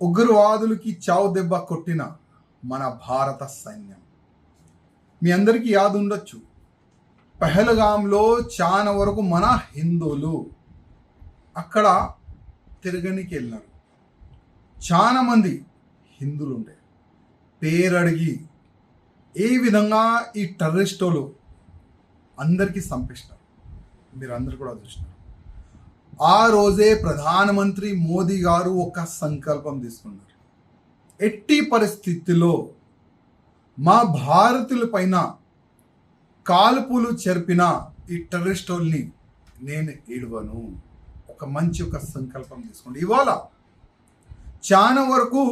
ఉగ్రవాదులకి చావు దెబ్బ కొట్టిన మన భారత సైన్యం. మీ అందరికీ యాद ఉండొచ్చు, పహల్గాంలో చాలా వరకు మన హిందువులు అక్కడ తిరగనికి వెళ్ళినారు. చాలా మంది హిందువులు ఉండే పేరడిగి ఏ విధంగా ఈ టెర్రరిస్టులు అందరికీ చంపేసినారు. మీరు అందరు కూడా చూసినారు. ఆ రోజే ప్రధానమంత్రి మోదీ గారు ఒక సంకల్పం తీసుకున్నారు. ఎట్టి పరిస్థితిలో మా భారతీయుల పైన కాల్పులు జరిపిన ఈ టెర్రరిస్టుల్ని నేను ఏడవను. ఒక సంకల్పం తీసుకోండి. ఇవాళ చాలా వరకు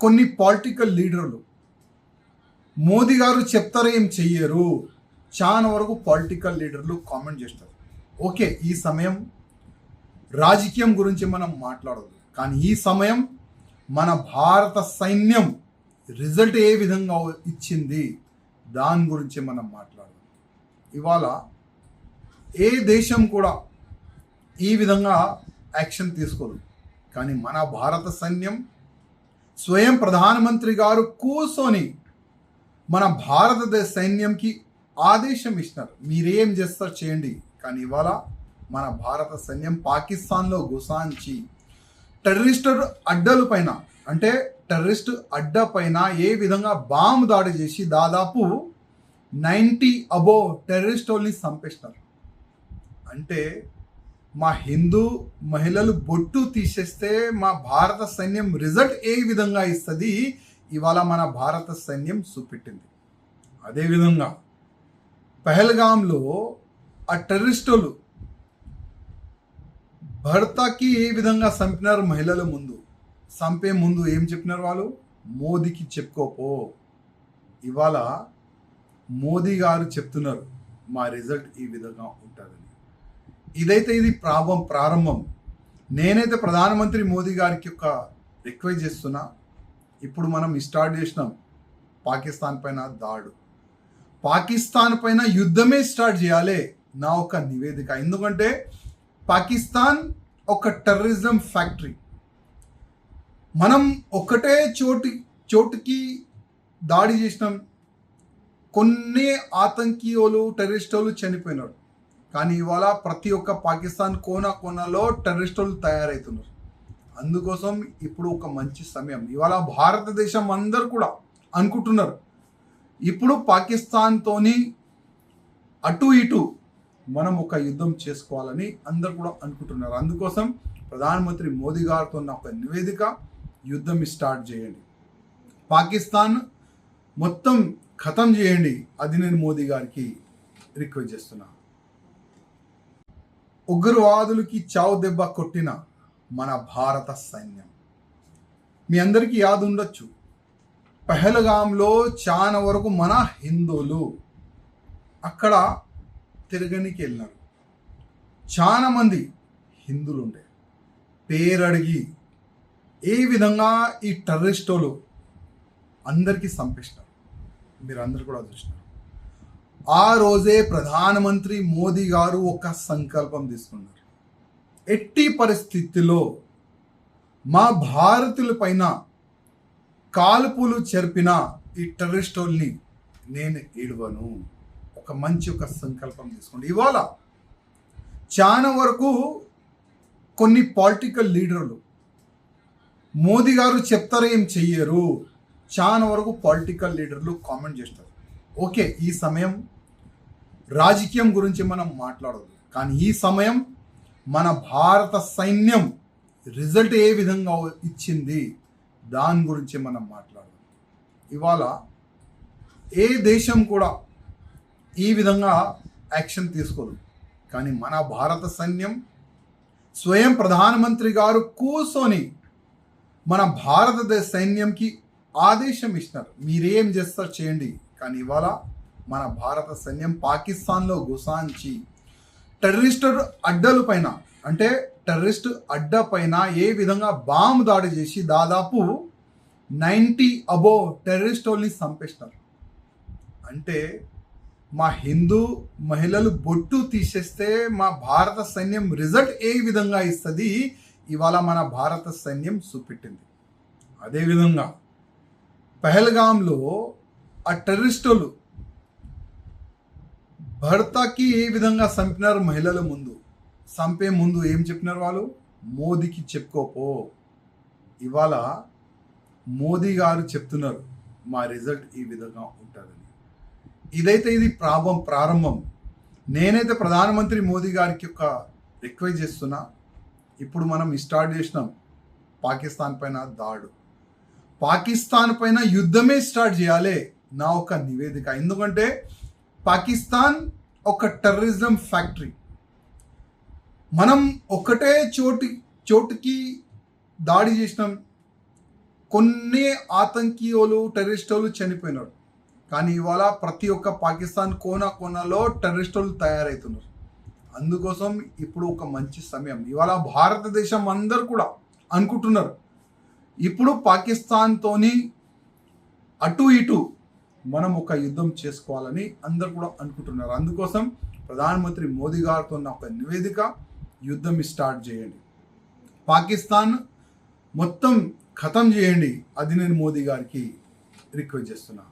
కొన్ని పొలిటికల్ లీడర్లు మోదీ గారు చెప్తారో ఏం చెయ్యరు. చాలా వరకు పొలిటికల్ లీడర్లు కామెంట్ చేస్తారు. ఓకే, ఈ సమయం రాజకీయం గురించి మనం మాట్లాడదు, కానీ ఈ సమయం మన భారత సైన్యం రిజల్ట్ ఏ విధంగా ఇచ్చింది దాని గురించి మనం మాట్లాడదాం. ఇవాళ ఏ దేశం కూడా ఈ విధంగా యాక్షన్ తీసుకోదు, కానీ మన భారత సైన్యం స్వయం ప్రధానమంత్రి గారు కూర్చొని మన భారతదేశ సైన్యంకి ఆదేశం ఇచ్చినారు, మీరేం చేస్తారు చేయండి. కానీ ఇవాళ మన భారత సైన్యం పాకిస్తాన్లో గుసాంచి టెర్రరిస్ట్ అడ్డల పైన, అంటే టెర్రరిస్ట్ అడ్డ పైన ఏ విధంగా బాంబు దాడి చేసి దాదాపు 90 అబోవ్ టెర్రరిస్టుల్ని చంపేసినారు. అంటే మా హిందూ మహిళలు బొట్టు తీసేస్తే మా భారత సైన్యం రిజల్ట్ ఏ విధంగా ఇస్తుంది ఇవాళ మన భారత సైన్యం చూపెట్టింది. అదేవిధంగా పహల్గాంలో ఆ టెర్రరిస్టులు భర్తకి ఏ విధంగా చంపినారు మహిళల ముందు, చంపే ముందు ఏం చెప్పినారు వాళ్ళు, మోదీకి చెప్పుకోపో. ఇవాళ మోదీ గారు చెప్తున్నారు మా రిజల్ట్ ఈ విధంగా ఉంటుందని. ఇది ప్రారంభం. నేనైతే ప్రధానమంత్రి మోదీ గారికి ఒక రిక్వెస్ట్ చేస్తున్నా. ఇప్పుడు మనం స్టార్ట్ చేసినాం పాకిస్తాన్ పైన దాడు, పాకిస్తాన్ పైన యుద్ధమే స్టార్ట్ చేయాలి నా ఒక నివేదిక. ఎందుకంటే పాకిస్తాన్ ఒక టెర్రరిజం ఫ్యాక్టరీ. మనం ఒకటే చోటుకి దాడి చేసినాం, కొన్ని ఆతంకీయులు టెర్రరిస్టులు చనిపోయినారు, కానీ ఇవాళ ప్రతి ఒక్క పాకిస్తాన్ కోనలో టెర్రరిస్టులు తయారవుతున్నారు. అందుకోసం ఇప్పుడు ఒక మంచి సమయం. ఇవాళ భారతదేశం అందరు కూడా అనుకుంటున్నారు ఇప్పుడు పాకిస్తాన్తోని అటు ఇటు మనం ఒక యుద్ధం చేసుకోవాలని అందరు కూడా అనుకుంటున్నారు. అందుకోసం ప్రధానమంత్రి మోదీ గారితో ఒక నివేదిక, యుద్ధం స్టార్ట్ చేయండి, పాకిస్తాన్ మొత్తం ఖతం చేయండి. అది నేను మోదీ గారికి రిక్వెస్ట్ చేస్తున్నా. ఉగ్రవాదులకి చావు దెబ్బ కొట్టిన మన భారత సైన్యం. మీ అందరికీ యాद ఉండొచ్చు, పహల్గాంలో చాలా వరకు మన హిందువులు అక్కడ తిరగనికి వెళ్ళినారు. చాలా మంది హిందువులు ఉండే పేరడిగి ఏ విధంగా ఈ టెర్రరిస్టులు అందరికీ చంపేసినారు. మీరు అందరు కూడా చూసినారు. ఆ రోజే ప్రధానమంత్రి మోదీ గారు ఒక సంకల్పం తీసుకున్నారు. ఎట్టి పరిస్థితిలో మా భారతీయుల పైన కాల్పులు జరిపిన ఈ టెర్రరిస్టుల్ని నేను ఏడవను. ఒక సంకల్పం తీసుకోండి. ఇవాళ చాలా వరకు కొన్ని పొలిటికల్ లీడర్లు మోదీ గారు చెప్తారో ఏం చెయ్యరు. చాలా వరకు పొలిటికల్ లీడర్లు కామెంట్ చేస్తారు. ఓకే, ఈ సమయం రాజకీయం గురించి మనం మాట్లాడదు, కానీ ఈ సమయం మన భారత సైన్యం రిజల్ట్ ఏ విధంగా ఇచ్చింది దాని గురించి మనం మాట్లాడదాం. ఇవాళ ఏ దేశం కూడా ఈ విధంగా యాక్షన్ తీసుకోదు, కానీ మన భారత సైన్యం స్వయం ప్రధానమంత్రి గారు కూర్చొని మన భారతదేశ సైన్యంకి ఆదేశం ఇచ్చినారు, మీరేం చేస్తారు చేయండి. కానీ ఇవాళ మన భారత సైన్యం పాకిస్తాన్లో గుసాంచి టెర్రరిస్ట్ అడ్డల పైన, అంటే టెర్రరిస్ట్ అడ్డ పైన ఏ విధంగా బాంబు దాడి చేసి దాదాపు 90 అబోవ్ టెర్రరిస్టుల్ని చంపేసినారు. అంటే మా హిందూ మహిళలు బొట్టు తీసేస్తే మా భారత సైన్యం రిజల్ట్ ఏ విధంగా ఇస్తుంది ఇవాళ మన భారత సైన్యం చూపెట్టింది. అదేవిధంగా పహల్గామ్లో ఆ టెర్రరిస్టులు భర్తకి ఏ విధంగా చంపినారు మహిళల ముందు, చంపే ముందు ఏం చెప్పినారు వాళ్ళు? మోదీకి చెప్పుకోపో. ఇవాళ మోదీ గారు చెప్తున్నారు మా రిజల్ట్ ఈ విధంగా ఉంటుందని. ఇది ప్రారంభం. నేనైతే ప్రధానమంత్రి మోదీ గారికి ఒక రిక్వెస్ట్ చేస్తున్నా. ఇప్పుడు మనం స్టార్ట్ చేసినాం పాకిస్తాన్ పైన దాడు. పాకిస్తాన్ పైన యుద్ధమే స్టార్ట్ చేయాలి నా ఒక నివేదిక. ఎందుకంటే పాకిస్తాన్ ఒక టెర్రరిజం ఫ్యాక్టరీ. మనం ఒకటే చోటుకి దాడి చేసినాం, కొన్ని ఆతంకీయులు టెర్రరిస్టులు చనిపోయినారు. కానీ ఇవాళ ప్రతి ఒక్క పాకిస్తాన్ కోనలో టెర్రరిస్టులు తయారవుతున్నారు. అందుకోసం ఇప్పుడు ఒక మంచి సమయం. ఇవాళ భారతదేశం అందరు కూడా అనుకుంటున్నారు ఇప్పుడు పాకిస్తాన్తోని అటు ఇటు మనం ఒక యుద్ధం చేసుకోవాలని అందరు కూడా అనుకుంటున్నారు. అందుకోసం ప్రధానమంత్రి మోదీ గారితో ఒక నివేదిక, యుద్ధం స్టార్ట్ చేయండి, పాకిస్తాన్ మొత్తం ఖతం చేయండి. అది నేను మోదీ గారికి రిక్వెస్ట్ చేస్తున్నా.